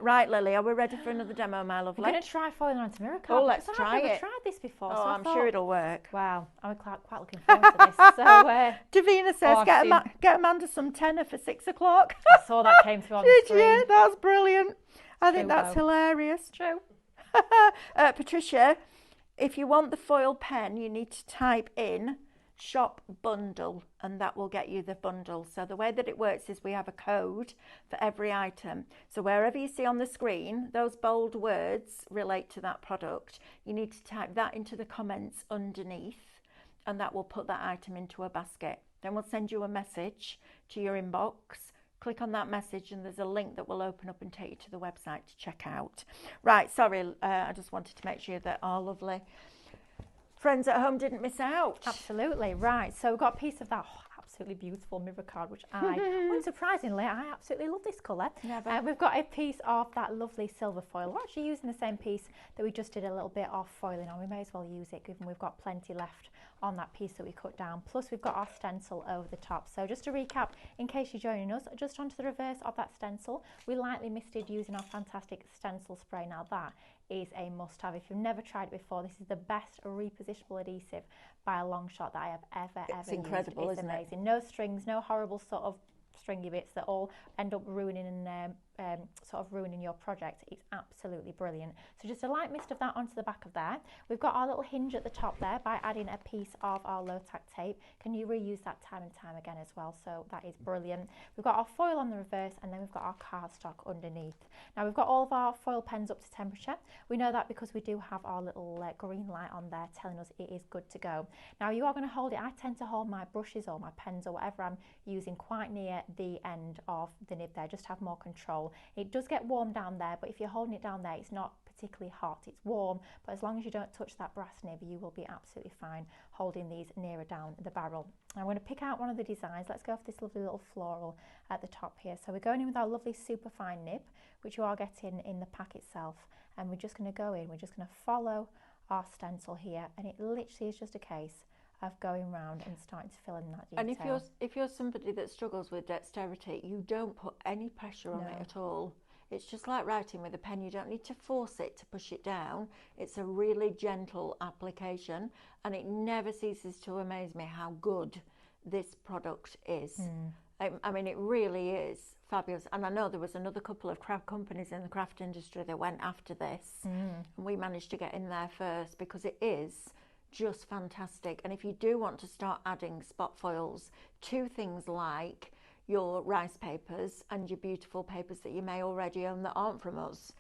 Right, Lily, are we ready for another demo, my lovely? I'm going to try foiling onto mirror Oh, let's try I've never it. tried this before. Oh, so I'm sure it'll work. Wow, I'm quite looking forward to this. So, Davina says, I've get Amanda some tenner for 6 o'clock. I saw that came through on the Did screen. you? That's brilliant. I think True, that's though. hilarious. True. Patricia, if you want the foil pen, you need to type in Shop Bundle, and that will get you the bundle. So the way that it works is we have a code for every item. So wherever you see on the screen, those bold words relate to that product. You need to type that into the comments underneath, and that will put that item into a basket. Then we'll send you a message to your inbox. Click on that message and there's a link that will open up and take you to the website to check out. Right, sorry, I just wanted to make sure that our lovely friends at home didn't miss out. Absolutely, right. So we've got a piece of that absolutely beautiful mirror card, which unsurprisingly, I absolutely love this colour. We've got a piece of that lovely silver foil. We're actually using the same piece that we just did a little bit of foiling on. We may as well use it, given we've got plenty left on that piece that we cut down. Plus, we've got our stencil over the top. So just to recap, in case you're joining us, just onto the reverse of that stencil, we lightly misted using our fantastic stencil spray. Now that is a must-have. If you've never tried it before, this is the best repositionable adhesive by a long shot that I have ever It's incredible, used. It's isn't amazing. No strings, no horrible sort of stringy bits that all end up ruining and sort of ruining your project. It's absolutely brilliant. So just a light mist of that onto the back of there. We've got our little hinge at the top there by adding a piece of our low tack tape. Can you reuse that time and time again as well? So that is brilliant. We've got our foil on the reverse, and then we've got our cardstock underneath. Now we've got all of our foil pens up to temperature. We know that because we do have our little green light on there telling us it is good to go. Now you are going to hold it. I tend to hold my brushes or my pens or whatever I'm using quite near the end of the nib there, just to have more control. It does get warm down there, but if you're holding it down there, it's not particularly hot. It's warm, but as long as you don't touch that brass nib, you will be absolutely fine holding these nearer down the barrel. I'm going to pick out one of the designs. Let's go for this lovely little floral at the top here. So we're going in with our lovely super fine nib, which you are getting in the pack itself, and we're just going to go in, we're just going to follow our stencil here, and it literally is just a case of going round and starting to fill in that detail. And if you're somebody that struggles with dexterity, you don't put any pressure on it at all. It's just like writing with a pen. You don't need to force it to push it down. It's a really gentle application, and it never ceases to amaze me how good this product is. I mean, it really is fabulous. And I know there was another couple of craft companies in the craft industry that went after this, and we managed to get in there first because it is just fantastic. And if you do want to start adding spot foils to things like your rice papers and your beautiful papers that you may already own that aren't from us,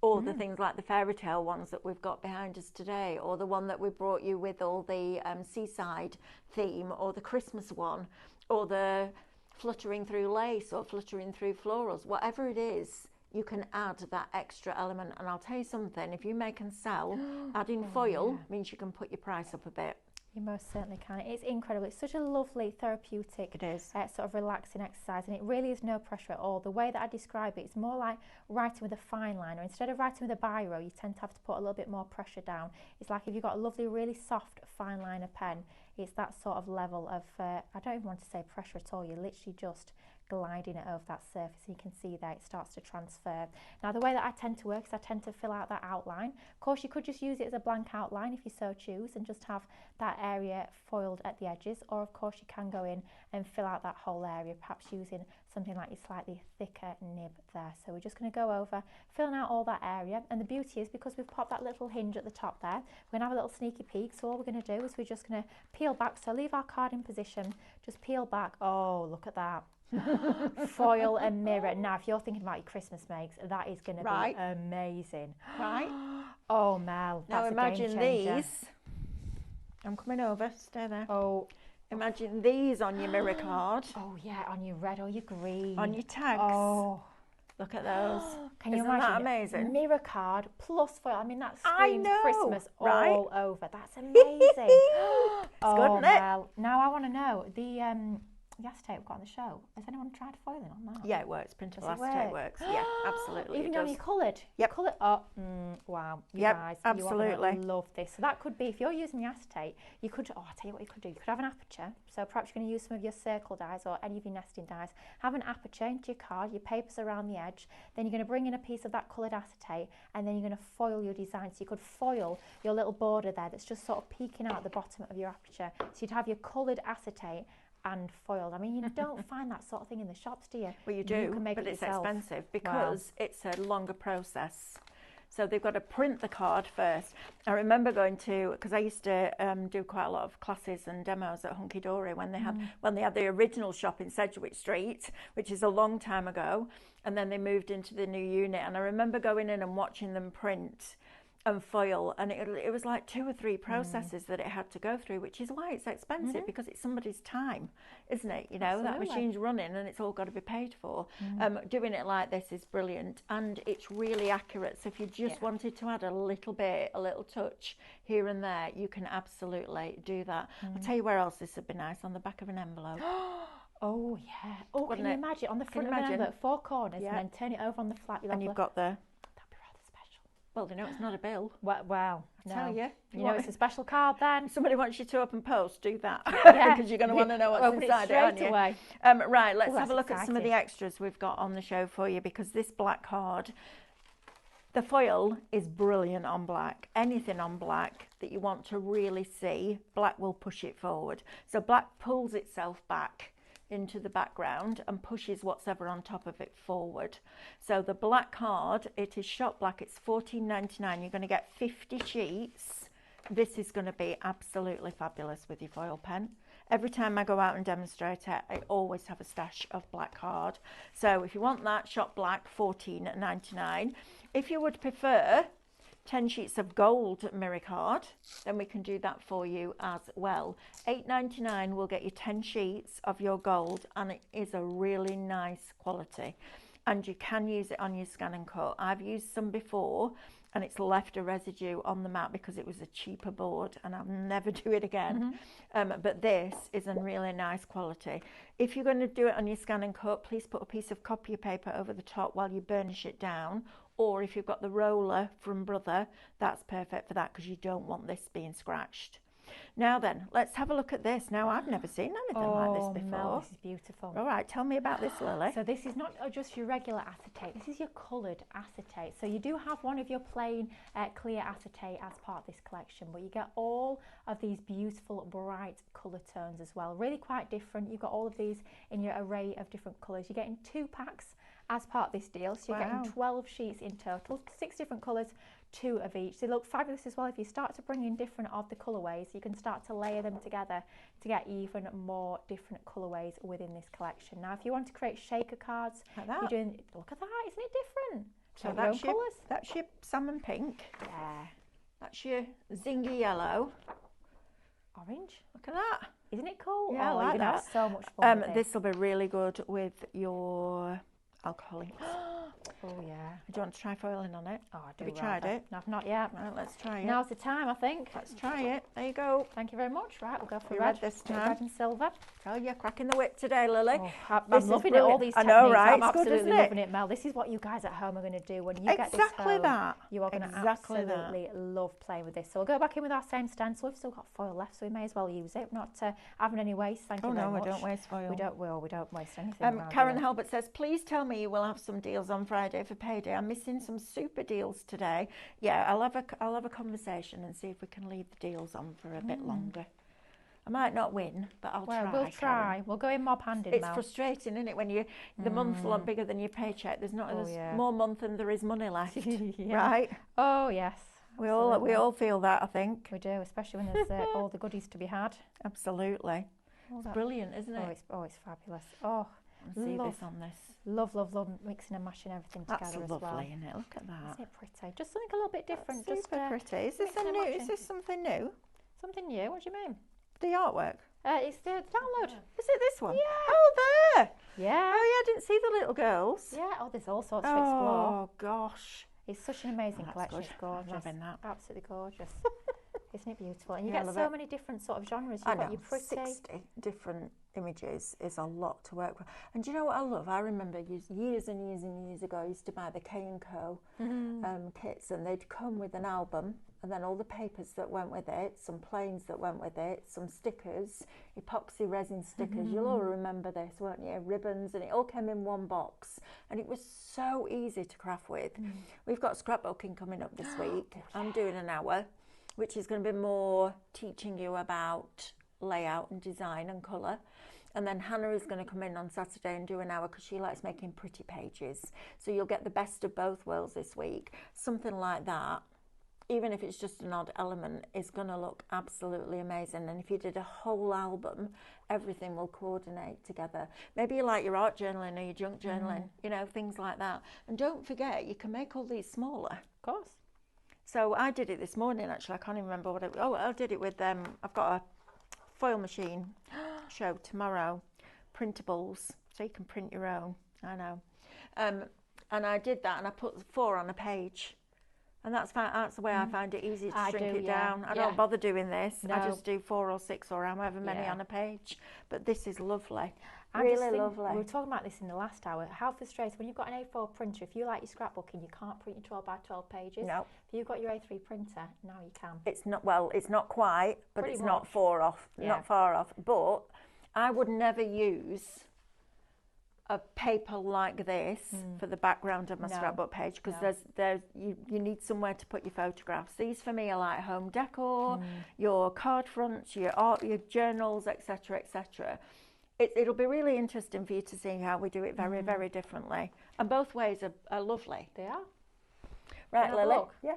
or the things like the fairy tale ones that we've got behind us today, or the one that we brought you with all the seaside theme, or the Christmas one, or the fluttering through lace or fluttering through florals, whatever it is, you can add that extra element. And I'll tell you something, if you make and sell, adding foil means you can put your price up a bit. You most certainly can. It's incredible. It's such a lovely therapeutic, it is, sort of relaxing exercise, and it really is no pressure at all. The way that I describe it, it's more like writing with a fine liner. Instead of writing with a biro, you tend to have to put a little bit more pressure down. It's like if you've got a lovely, really soft fine liner pen, it's that sort of level of, I don't even want to say pressure at all. You're literally just gliding it over that surface, and you can see there it starts to transfer. Now the way that I tend to work is I tend to fill out that outline. Of course you could just use it as a blank outline if you so choose and just have that area foiled at the edges, or of course you can go in and fill out that whole area, perhaps using something like your slightly thicker nib there. So we're just going to go over filling out all that area, and the beauty is because we've popped that little hinge at the top there, we're going to have a little sneaky peek. So all we're going to do is we're just going to peel back, so leave our card in position, just peel back. Oh, look at that. Foil and mirror. Now if you're thinking about your Christmas makes, that is going to be amazing. Right. Oh Mel, that's now imagine a game changer. these, I'm coming over, stay there. Oh, imagine these on your mirror card. Oh yeah, on your red or your green. On your tags. Oh, look at those. Can you Isn't imagine? that amazing? Mirror card plus foil. I mean, that I screams know, Christmas right? all over. That's amazing. It's good, isn't it? Mel, now I want to know the acetate we've got on the show. Has anyone tried foiling on that? Yeah, it works. Printable Does it acetate work? works. Yeah, absolutely. Even it on does. your coloured. Yep. Coloured. Oh, wow. You Yep, guys, absolutely. You are gonna love this. So that could be, if you're using the acetate, you could, I'll tell you what you could do. You could have an aperture. So perhaps you're going to use some of your circle dies or any of your nesting dies. Have an aperture into your card, your papers around the edge. Then you're going to bring in a piece of that coloured acetate, and then you're going to foil your design. So you could foil your little border there that's just sort of peeking out at the bottom of your aperture. So you'd have your coloured acetate and foiled. I mean, you don't find that sort of thing in the shops, do you? Well, you do, can make but it it's yourself. expensive because it's a longer process. So they've got to print the card first. I remember going to, because I used to do quite a lot of classes and demos at Hunky Dory when they had the original shop in Sedgwick Street, which is a long time ago, and then they moved into the new unit. And I remember going in and watching them print and foil, and it was like 2 or 3 processes that it had to go through, which is why it's expensive, because it's somebody's time, isn't it? You know, Absolutely. that machine's running and it's all got to be paid for. Doing it like this is brilliant, and it's really accurate. So if you just wanted to add a little bit, a little touch here and there, you can absolutely do that. I'll tell you where else this would be nice, on the back of an envelope. Oh yeah. Oh, Wouldn't can you it? imagine on the Can front you of an imagine? envelope, 4 corners, Yeah. and then turn it over on the flat. And you've got the, That'd be rather special. well, they know it's not a bill. Well, I tell you. You know, it's a special card then. If somebody wants you to open post, do that. Yeah. Because you're going to want to know what's Open inside it it, aren't straight you? away. Right, let's Ooh, have a that's look at some of the exciting. extras we've got on the show for you, because this black card, the foil is brilliant on black. Anything on black that you want to really see, black will push it forward. So black pulls itself back into the background and pushes what's ever on top of it forward. So the black card, it is shot black, it's $14.99. You're going to get 50 sheets. This is going to be absolutely fabulous with your foil pen. Every time I go out and demonstrate it, I always have a stash of black card. So if you want that, shop black, $14.99. If you would prefer 10 sheets of gold mirror card, then we can do that for you as well. $8.99 will get you 10 sheets of your gold, and it is a really nice quality. And you can use it on your scan and cut. I've used some before, and it's left a residue on the mat because it was a cheaper board, and I'll never do it again. But this is a really nice quality. If you're going to do it on your scan and cut, please put a piece of copy paper over the top while you burnish it down. Or if you've got the roller from Brother, that's perfect for that, because you don't want this being scratched. Now then, let's have a look at this. Now, I've never seen anything like this before. Mel, this is beautiful. All right, tell me about this, Lily. So this is not just your regular acetate, this is your coloured acetate. So you do have one of your plain clear acetate as part of this collection, but you get all of these beautiful bright colour tones as well. Really quite different. You've got all of these in your array of different colours. You're getting 2 packs as part of this deal, so you're getting 12 sheets in total, 6 different colours, 2 of each. They look fabulous as well. If you start to bring in different of the colourways, you can start to layer them together to get even more different colourways within this collection. Now, if you want to create shaker cards, like that. you're doing, look at that, isn't it different? So that's your salmon pink. Yeah. That's your zingy yellow. Orange. Look at that. Isn't it cool? Yeah, I like you're gonna that. have so much fun with This will be really good with your alcohol inks. Oh yeah. Do you want to try foiling on it? Oh, I do. Have you tried it? No, I've not yet. Right, let's try it. Now's the time, I think. Let's try it. There you go. Thank you very much. Right, we'll go for You red red this time. Red and silver. Oh, you're cracking the whip today, Lily. Oh, I'm This is loving it. All brilliant. these I techniques. know, right? I'm It's good, absolutely isn't it? loving it, Mel. This is what you guys at home are going to do when you get this Exactly home. that. You are going to Exactly absolutely love playing with this. So we'll go back in with our same stencil. We've still got foil left, so we may as well use it. We're not having any waste. Thank you very much. Oh no, we don't waste foil. We don't waste anything. around Karen here. Halbert says, please tell me you will have some deals on Friday for payday. I'm missing some super deals today. Yeah, I'll have a conversation and see if we can leave the deals on for a bit longer. I might not win, but I'll try. We'll try. Karen. We'll go in mob handed, It's Mel. frustrating, isn't it, when the month's a lot bigger than your paycheck. There's more month than there is money left, right? Oh yes. We all feel that, I think. We do, especially when there's all the goodies to be had. Absolutely. Oh, It's brilliant, isn't it? It's fabulous. Oh, See love. this on this. Love mixing and mashing everything That's together as lovely, well. isn't it? Look at that. Isn't it pretty? Just something a little bit different. That's super pretty. Is this mixing and matching. Is this something new? Something new? What do you mean? The artwork. It's the download. Is it this one? Yeah. Oh, there. Yeah. Oh, yeah. I didn't see the little girls. Yeah. Oh, there's all sorts to explore. Oh gosh. It's such an amazing That's collection. good. It's gorgeous. I'm loving that. Absolutely gorgeous. Isn't it beautiful? And you Yeah, I get love so it. many different sort of genres. I You've got know. your pretty. 60 different images is a lot to work with. And do you know what I love? I remember years and years and years ago, I used to buy the K&Co kits, and they'd come with an album, and then all the papers that went with it, some planes that went with it, some stickers, epoxy resin stickers. You'll all remember this, won't you? Ribbons, and it all came in one box, and it was so easy to craft with. We've got scrapbooking coming up this week. I'm doing an hour, which is going to be more teaching you about layout and design and colour. And then Hannah is going to come in on Saturday and do an hour because she likes making pretty pages. So you'll get the best of both worlds this week. Something like that, even if it's just an odd element, is going to look absolutely amazing. And if you did a whole album, everything will coordinate together. Maybe you like your art journaling or your junk journaling, you know, things like that. And don't forget, you can make all these smaller. Of course. So I did it this morning, actually. I can't even remember what I did it with, I've got a foil machine show tomorrow, printables, so you can print your own. I know. And I did that, and I put 4 on a page. And that's the way I find it easy to shrink it down. I don't bother doing this. No. I just do 4 or 6 or however many on a page. But this is lovely. I Really just think lovely. We were talking about this in the last hour. How frustrating when you've got an A4 printer. If you like your scrapbooking, you can't print your 12 by 12 pages. No. If you've got your A3 printer, now you can. It's not quite, but Pretty it's much. not far off. Yeah. Not far off. But I would never use a paper like this for the background of my scrapbook page, because you need somewhere to put your photographs. These for me are like home decor, your card fronts, your art, your journals, etc., etc. It'll be really interesting for you to see how we do it very, very differently. And both ways are lovely. They are. Right, Can I have a Lily? look? Yeah.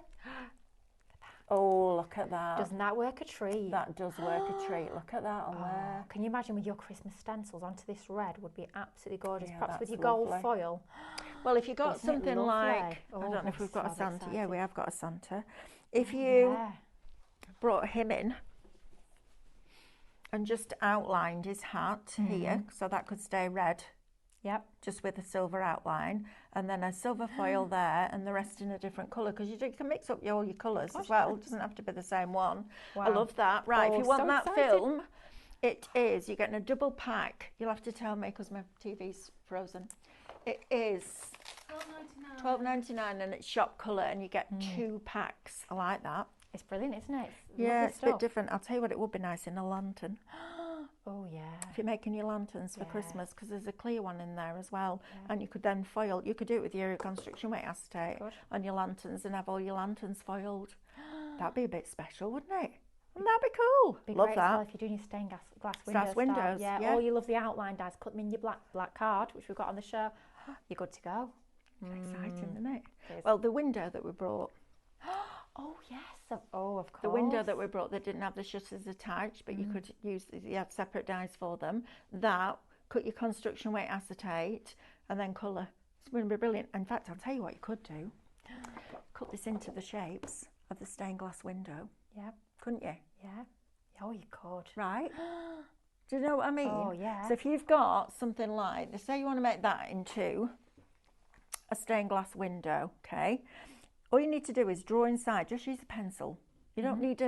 Oh, look at that. Doesn't that work a treat? That does work a treat. Look at that on there. Can you imagine with your Christmas stencils onto this red? Would be absolutely gorgeous. Yeah, Perhaps with that's your gold lovely. foil. Well, if you got Isn't it something lovely? like, I Oh, don't know if I'm we've got a so Santa. Yeah, excited. we have got a Santa. If you brought him in and just outlined his hat here, so that could stay red, Yep. just with a silver outline, and then a silver foil there, and the rest in a different colour, because you can mix up all your colours as well. It doesn't have to be the same one. Wow. I love that. Right, if you want so that excited. film, it is, you're getting a double pack. You'll have to tell me because my TV's frozen. It is $12.99 and it's shop colour, and you get 2 packs. I like that. It's brilliant, isn't it? It's Yeah, lovely it's a stuff. bit different. I'll tell you what, it would be nice in a lantern. Oh yeah. If you're making your lanterns for Yeah. Christmas, because there's a clear one in there as well, and you could then foil. You could do it with your construction weight acetate Good. on your lanterns and have all your lanterns foiled. That'd be a bit special, wouldn't it? Wouldn't that be cool? Be Love great that. as well if you're doing your stained glass windows. windows, Yeah, yeah. all your lovely outline dies, cut them in your black card, which we've got on the show. You're good to go. Exciting, isn't it? It is. Well, the window that we brought, Oh yes. Oh, of course. the window that we brought that didn't have the shutters attached, but you could use, you had separate dies for them. That, cut your construction weight acetate, and then colour. It's going to be brilliant. In fact, I'll tell you what you could do. Cut this into the shapes of the stained glass window, Yeah. couldn't you? Yeah. Oh, you could. Right? Do you know what I mean? Oh, yeah. So if you've got something like, say you want to make that into a stained glass window, okay? All you need to do is draw inside. Just use a pencil. You don't need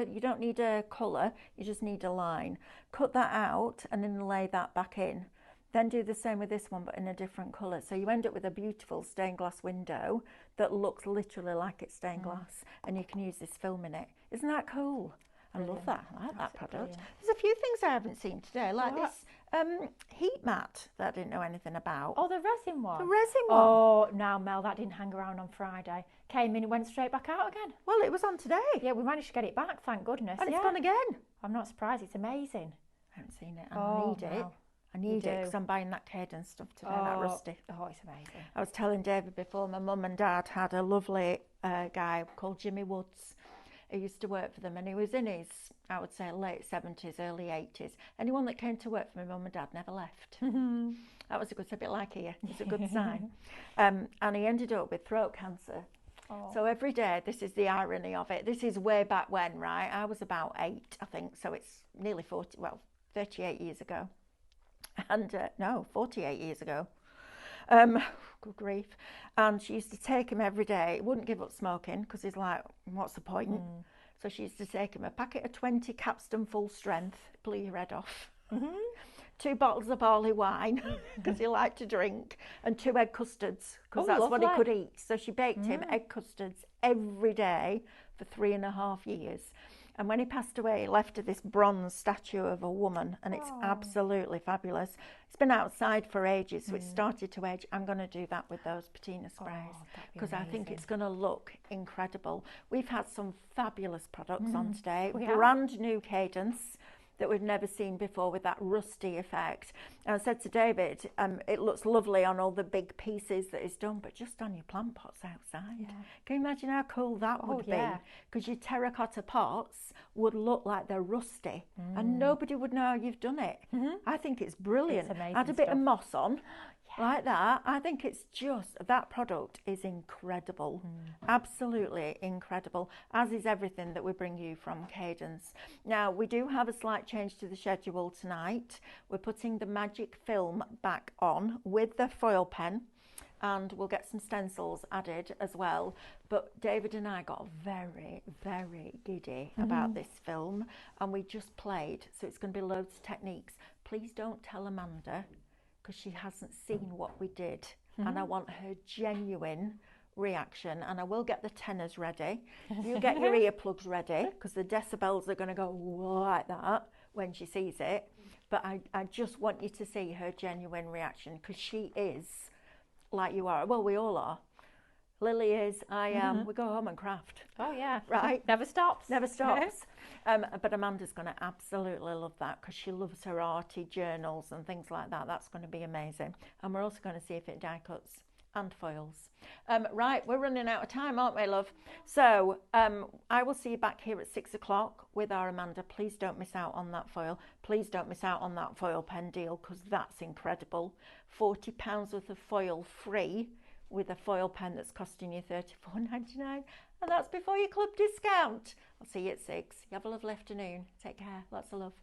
a colour. You just need a line. Cut that out and then lay that back in. Then do the same with this one, but in a different colour. So you end up with a beautiful stained glass window that looks literally like it's stained glass, and you can use this film in it. Isn't that cool? I love that. I like that product. brilliant. There's a few things I haven't seen today, like What? this heat mat that I didn't know anything about. Oh, the resin one. The resin one. Oh, now Mel, that didn't hang around on Friday. Came in and went straight back out again. Well, it was on today. Yeah, we managed to get it back, thank goodness. And yeah. it's gone again. I'm not surprised. It's amazing. I haven't seen it. I Oh, need it. wow. I need it do. because I'm buying that Cadence stuff today, that rusty. Oh, it's amazing. I was telling David before, my mum and dad had a lovely guy called Jimmy Woods. He used to work for them, and he was in his, I would say, late 70s, early 80s. Anyone that came to work for my mum and dad never left. That was a good, a bit like here. It's a good sign. And he ended up with throat cancer. Oh. So every day, this is the irony of it. This is way back when, right? I was about 8, I think. So it's nearly 38 years ago. And no, 48 years ago. Good grief. And she used to take him every day. He wouldn't give up smoking because he's like, what's the point? So she used to take him a packet of 20 Capstan full strength, blew your head off. 2 bottles of barley wine because he liked to drink, and 2 egg custards because Oh, that's what he lovely. could eat. So she baked him egg custards every day for 3.5 years. And when he passed away, he left her this bronze statue of a woman, and it's absolutely fabulous. It's been outside for ages, so it started to age. I'm going to do that with those patina sprays that'd be because I think amazing. it's going to look incredible. We've had some fabulous products on today. We have. Brand new Cadence that we've never seen before with that rusty effect. And I said to David, it looks lovely on all the big pieces that is done, but just on your plant pots outside. Yeah. Can you imagine how cool that would yeah. be? Because your terracotta pots would look like they're rusty and nobody would know you've done it. I think it's brilliant. It's amazing Add a bit of stuff. moss on. Like that, I think it's just, that product is incredible, absolutely incredible, as is everything that we bring you from Cadence. Now, we do have a slight change to the schedule tonight. We're putting the magic film back on with the foil pen, and we'll get some stencils added as well. But David and I got very, very giddy about this film, and we just played, so it's going to be loads of techniques. Please don't tell Amanda, because she hasn't seen what we did, and I want her genuine reaction. And I will get the tenors ready. You get your earplugs ready, because the decibels are going to go like that when she sees it. But I just want you to see her genuine reaction, because she is like you are. Well, we all are. Lily is, I am. We go home and craft. Oh, yeah. Right. Never stops. Never stops. But Amanda's going to absolutely love that because she loves her arty journals and things like that. That's going to be amazing. And we're also going to see if it die cuts. and foils. Right, we're running out of time, aren't we, love? So I will see you back here at 6 o'clock with our Amanda. Please don't miss out on that foil. Please don't miss out on that foil pen deal, because that's incredible. £40 worth of foil free with a foil pen that's costing you $34.99, and that's before your club discount. I'll see you at 6. You have a lovely afternoon. Take care. Lots of love.